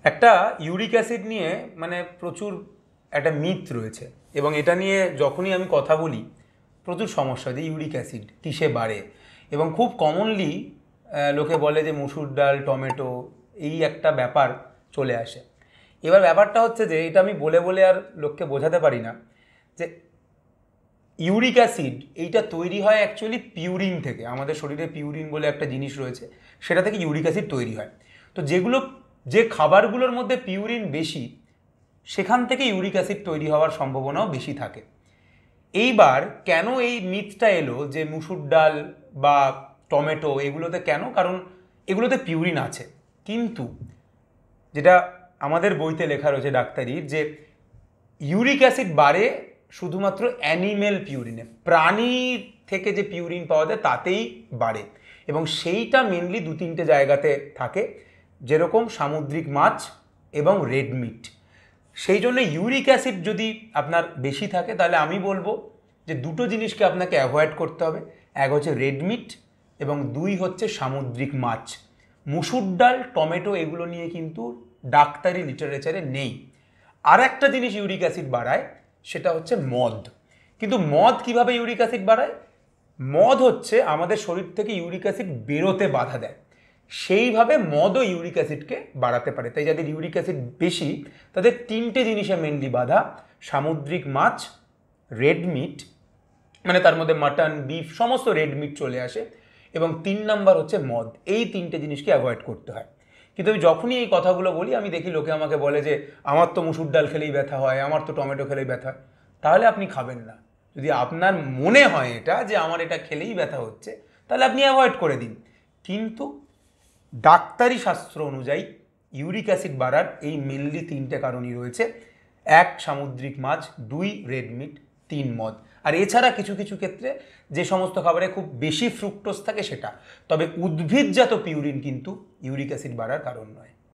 একটা uric acid নিয়ে মানে প্রচুর একটা মিথ রয়েছে, এবং এটা নিয়ে যখনই আমি কথা বলি প্রচুর সমস্যা, যে ইউরিক অ্যাসিড কিসে বাড়ে। এবং খুব কমনলি লোকে বলে যে মুসুর ডাল, টমেটো, এই একটা ব্যাপার চলে আসে। এবার ব্যাপারটা হচ্ছে যে এটা আমি বলে বলে আর লোককে বোঝাতে পারি না যে ইউরিক অ্যাসিড এইটা তৈরি হয় অ্যাকচুয়ালি পিউরিন থেকে। আমাদের শরীরে পিউরিন বলে একটা জিনিস রয়েছে, সেটা থেকে ইউরিক অ্যাসিড তৈরি হয়। তো যে খাবারগুলোর মধ্যে পিউরিন বেশি, সেখান থেকে ইউরিক অ্যাসিড তৈরি হওয়ার সম্ভাবনাও বেশি থাকে। এইবার কেন এই মিথটা এলো যে মুসুর ডাল বা টমেটো এগুলোতে কেন? কারণ এগুলোতে পিউরিন আছে, কিন্তু যেটা আমাদের বইতে লেখা রয়েছে ডাক্তারির, যে ইউরিক অ্যাসিড বাড়ে শুধুমাত্র অ্যানিমেল পিউরিনে, প্রাণীর থেকে যে পিউরিন পাওয়া যায় তাতেই বাড়ে, এবং সেইটা মেনলি দু তিনটে জায়গাতে থাকে, যেরকম সামুদ্রিক মাছ এবং রেড মিট। সেই জন্য ইউরিক অ্যাসিড যদি আপনার বেশি থাকে তাহলে আমি বলবো যে দুটো জিনিসকে আপনাকে অ্যাভয়েড করতে হবে। এক হচ্ছে রেড মিট, এবং দুই হচ্ছে সামুদ্রিক মাছ। মুসুর ডাল, টমেটো এগুলো নিয়ে কিন্তু ডাক্তারি লিটারেচারে নেই। আর একটা জিনিস ইউরিক অ্যাসিড বাড়ায়, সেটা হচ্ছে মদ। কিন্তু মদ কিভাবে ইউরিক অ্যাসিড বাড়ায়? মদ হচ্ছে আমাদের শরীর থেকে ইউরিক অ্যাসিড বেরোতে বাধা দেয়, সেইভাবে মদও ইউরিক অ্যাসিডকে বাড়াতে পারে। তাই যাদের ইউরিক অ্যাসিড বেশি তাদের তিনটে জিনিসে মেনলি বাধা: সামুদ্রিক মাছ, রেড মিট, মানে তার মধ্যে মাটন, বিফ, সমস্ত রেড মিট চলে আসে, এবং 3 নাম্বার হচ্ছে মদ। এই তিনটে জিনিসকে অ্যাভয়েড করতে হয়। কিন্তু আমি যখনই এই কথাগুলো বলি আমি দেখি লোকে আমাকে বলে যে আমার তো মুসুর ডাল খেলেই ব্যথা হয়, আমার তো টমেটো খেলেই ব্যথা হয়। তাহলে আপনি খাবেন না। যদি আপনার মনে হয় এটা যে আমার এটা খেলেই ব্যথা হচ্ছে, তাহলে আপনি অ্যাভয়েড করে দিন। কিন্তু ডাক্তারি শাস্ত্র অনুযায়ী ইউরিক অ্যাসিড বাড়ার এই মেনলি তিনটে কারণই রয়েছে: এক, সামুদ্রিক মাছ; দুই, রেড মিট; তিন, মদ। আর এছাড়া কিছু কিছু ক্ষেত্রে যে সমস্ত খাবারে খুব বেশি ফ্রুক্টোজ থাকে সেটা। তবে উদ্ভিদজাত পিউরিন কিন্তু ইউরিক অ্যাসিড বাড়ার কারণ নয়।